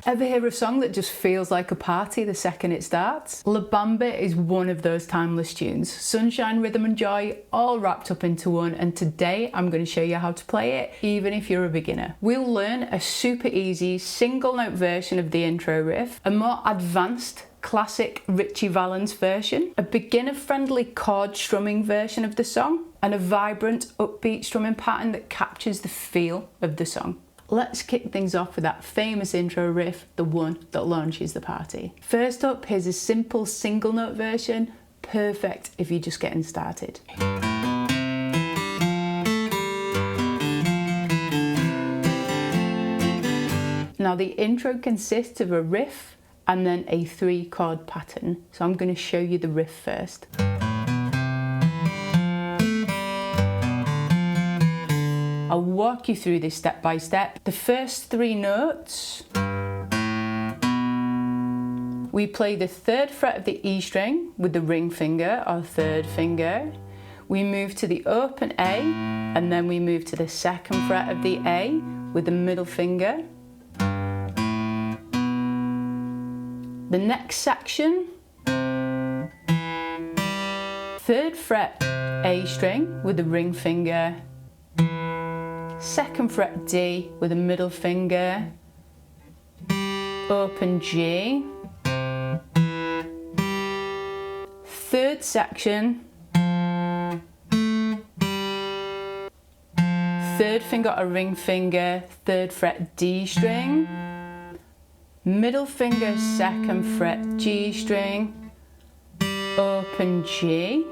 Ever hear a song that just feels like a party the second it starts? La Bamba is one of those timeless tunes. Sunshine, rhythm and joy all wrapped up into one, and today I'm going to show you how to play it even if you're a beginner. We'll learn a super easy single note version of the intro riff, a more advanced classic Richie Valens version, a beginner-friendly chord strumming version of the song, and a vibrant upbeat strumming pattern that captures the feel of the song. Let's kick things off with that famous intro riff, the one that launches the party. First up, here's a simple single note version, perfect if you're just getting started. Now the intro consists of a riff and then a 3-chord pattern, so I'm going to show you the riff first. I'll walk you through this step by step. The first 3 notes, we play the 3rd fret of the E string with the ring finger or 3rd finger. We move to the open A, and then we move to the 2nd fret of the A with the middle finger. The next section, 3rd fret A string with the ring finger, 2nd fret D with a middle finger, open G, 3rd section, 3rd finger or ring finger, 3rd fret D string, middle finger, 2nd fret G string, open G.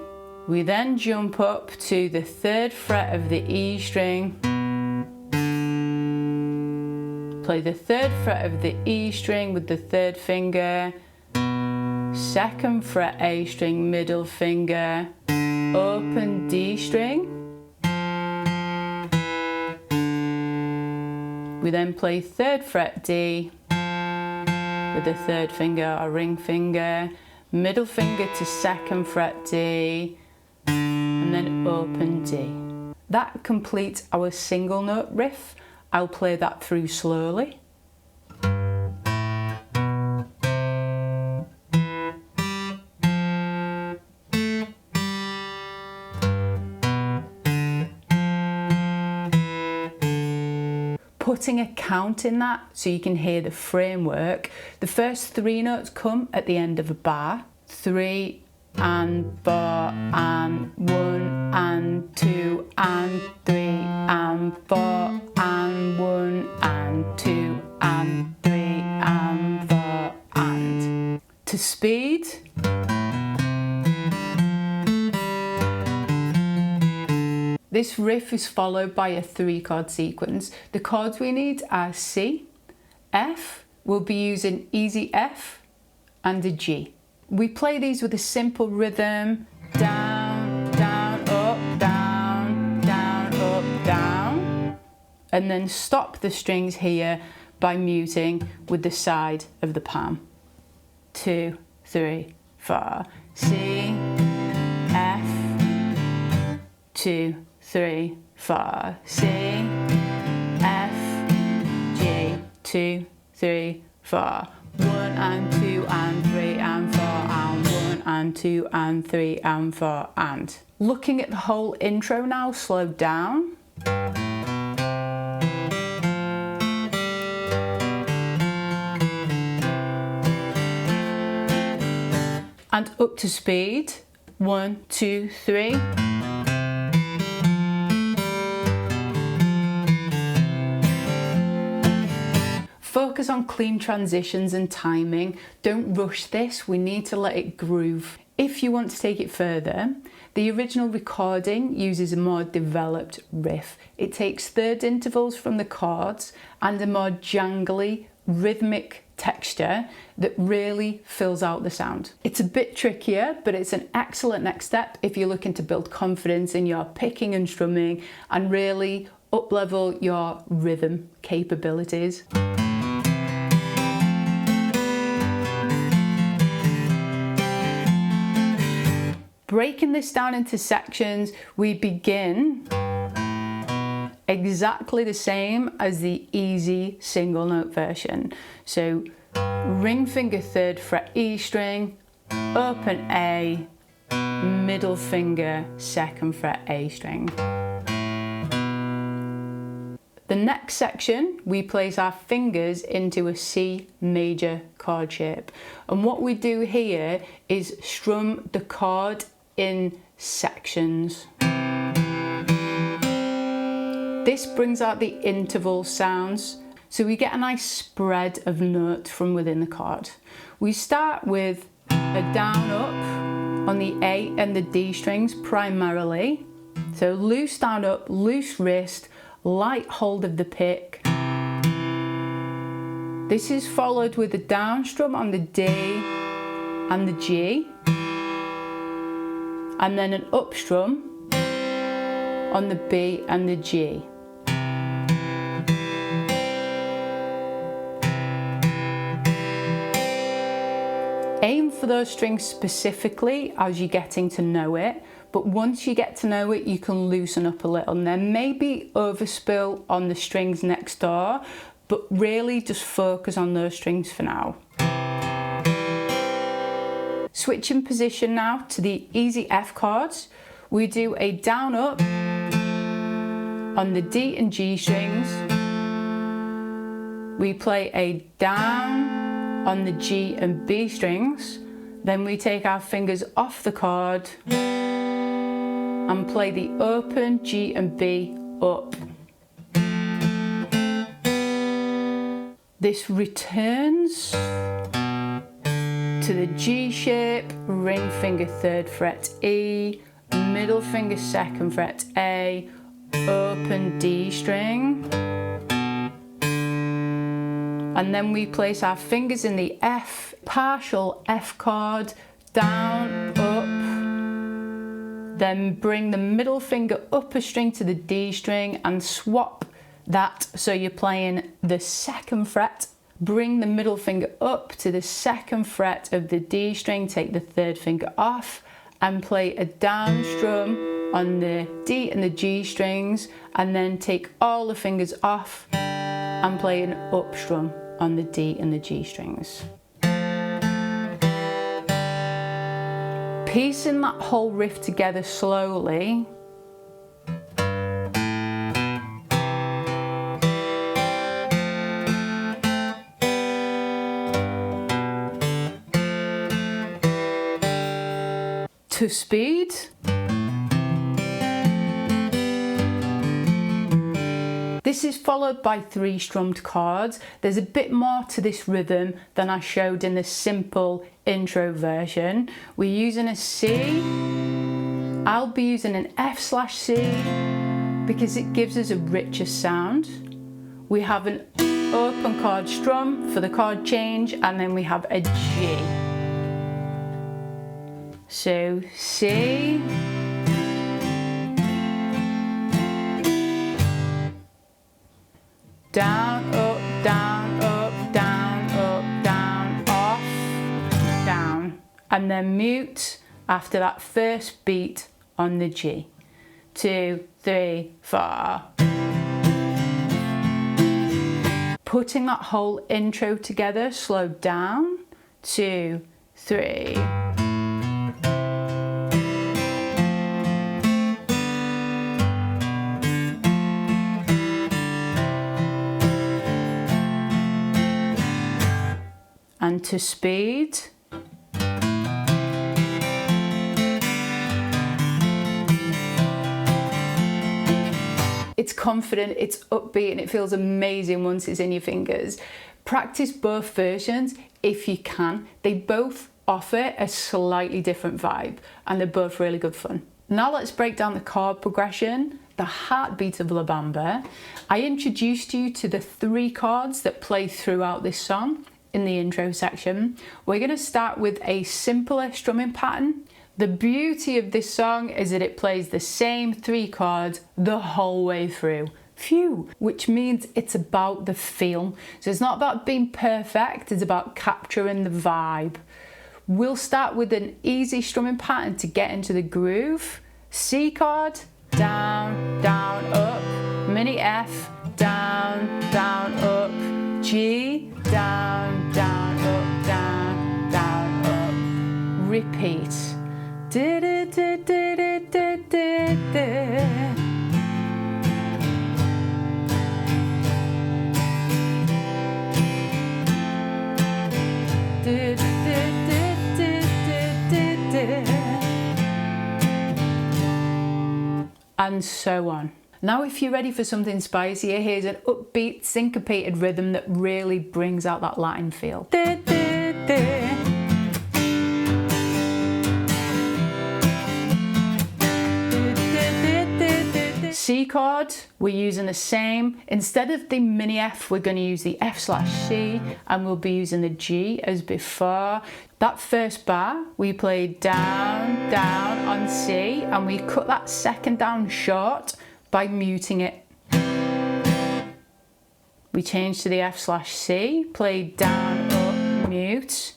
We then jump up to the 3rd fret of the E string, play the 3rd fret of the E string with the 3rd finger, 2nd fret A string, middle finger, open D string. We then play 3rd fret D with the 3rd finger or ring finger, middle finger to 2nd fret D, and then open D. That completes our single note riff. I'll play that through slowly. Putting a count in that so you can hear the framework. The first 3 notes come at the end of a bar. 3 and 4 and 1 and 2 and 3 and 4 and 1 and 2 and 3 and 4 and. To speed. This riff is followed by a 3-chord sequence. The chords we need are C, F, we'll be using easy F, and a G. We play these with a simple rhythm, down, down, up, down, down, up, down, and then stop the strings here by muting with the side of the palm. 2, 3, 4, C, F, 2, 3, 4, C, F, G, 2, 3, 4, 1 and 2 and 3 and 4 and 1 and 2 and 3 and 4 and. Looking at the whole intro now, slowed down. And up to speed, 1, 2, 3. Focus on clean transitions and timing. Don't rush this, we need to let it groove. If you want to take it further, the original recording uses a more developed riff. It takes 3rd intervals from the chords and a more jangly, rhythmic texture that really fills out the sound. It's a bit trickier, but it's an excellent next step if you're looking to build confidence in your picking and strumming and really up-level your rhythm capabilities. Breaking this down into sections, we begin exactly the same as the easy single note version. So ring finger 3rd fret E string, open A, middle finger 2nd fret A string. The next section, we place our fingers into a C major chord shape. And what we do here is strum the chord in sections. This brings out the interval sounds, so we get a nice spread of note from within the chord. We start with a down up on the A and the D strings primarily. So loose down up, loose wrist, light hold of the pick. This is followed with a down strum on the D and the G, and then an up strum on the B and the G. Aim for those strings specifically as you're getting to know it, but once you get to know it, you can loosen up a little, and there may be overspill on the strings next door, but really just focus on those strings for now. Switching position now to the easy F chords. We do a down up on the D and G strings. We play a down on the G and B strings. Then we take our fingers off the chord and play the open G and B up. This returns to the G shape, ring finger 3rd fret E, middle finger 2nd fret A, open D string. And then we place our fingers in the F, partial F chord, down, up. Then bring the middle finger up a string to the D string and swap that so you're playing the 2nd fret. Bring the middle finger up to the 2nd fret of the D string, take the 3rd finger off and play a down strum on the D and the G strings, and then take all the fingers off and play an up strum on the D and the G strings. Piecing that whole riff together slowly. To speed. This is followed by 3 strummed chords. There's a bit more to this rhythm than I showed in the simple intro version. We're using a C. I'll be using an F/C because it gives us a richer sound. We have an open chord strum for the chord change, and then we have a G. So C, down, up, down, up, down, up, down, off, down, and then mute after that first beat on the G. 2, 3, 4. Putting that whole intro together, slowed down. 2, 3. And to speed. It's confident, it's upbeat, and it feels amazing once it's in your fingers. Practice both versions if you can. They both offer a slightly different vibe, and they're both really good fun. Now let's break down the chord progression, the heartbeat of La Bamba. I introduced you to the 3 chords that play throughout this song in the intro section. We're going to start with a simpler strumming pattern. The beauty of this song is that it plays the same 3 chords the whole way through. Phew! Which means it's about the feel. So it's not about being perfect, it's about capturing the vibe. We'll start with an easy strumming pattern to get into the groove. C chord, down, down, up, mini F, down, down, up, G, down, down, up, down, down, up. Repeat. And so on. Now if you're ready for something spicier, here's an upbeat syncopated rhythm that really brings out that Latin feel. C chord, we're using the same. Instead of the mini F, we're going to use the F/C, and we'll be using the G as before. That first bar, we played down, down on C, and we cut that second down short by muting it. We changed to the F/C, played down, up, mute,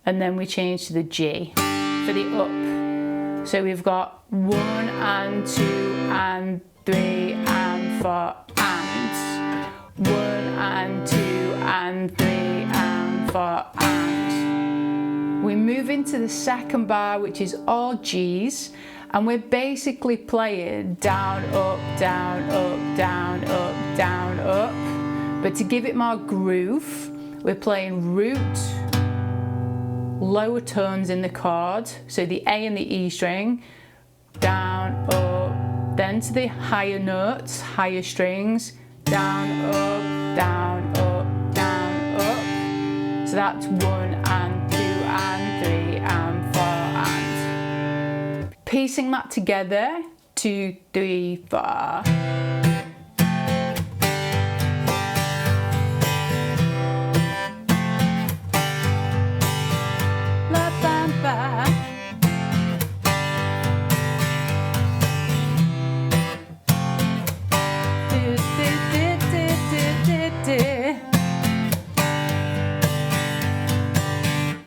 and then we changed to the G for the up. So we've got 1 and 2 and 3 and 4 and 1 and 2 and 3 and 4 and. We move into the second bar, which is all G's, and we're basically playing down, up, down, up, down, up, down, up. But to give it more groove, we're playing root, lower tones in the chord, so the A and the E string, down, up, then to the higher notes, higher strings, down, up, down, up, down, up. So that's 1 and 2 and 3 and 4 and. Piecing that together, 2, 3, 4. La Bamba.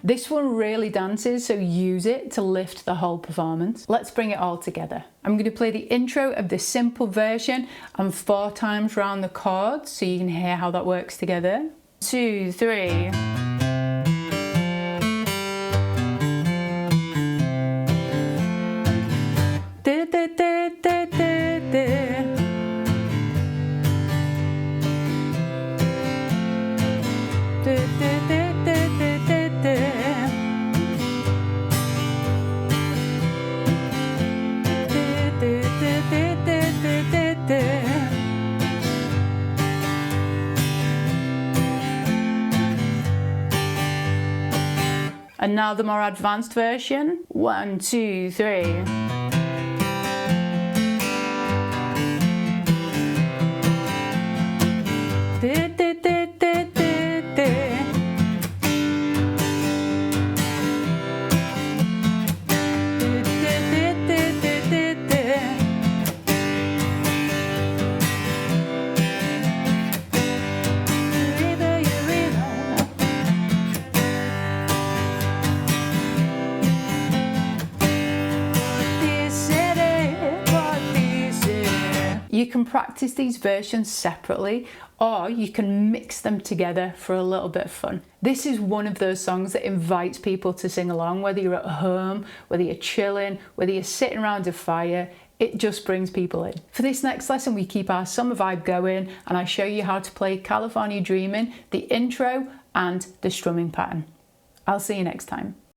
This one really dances, so use it to lift the whole performance. Let's bring it all together. I'm going to play the intro of the simple version and 4 times round the chords so you can hear how that works together. 2, 3. And now the more advanced version. 1, 2, 3. You can practice these versions separately, or you can mix them together for a little bit of fun. This is one of those songs that invites people to sing along, whether you're at home, whether you're chilling, whether you're sitting around a fire. It just brings people in. For this next lesson, we keep our summer vibe going, and I show you how to play California Dreamin', the intro and the strumming pattern. I'll see you next time.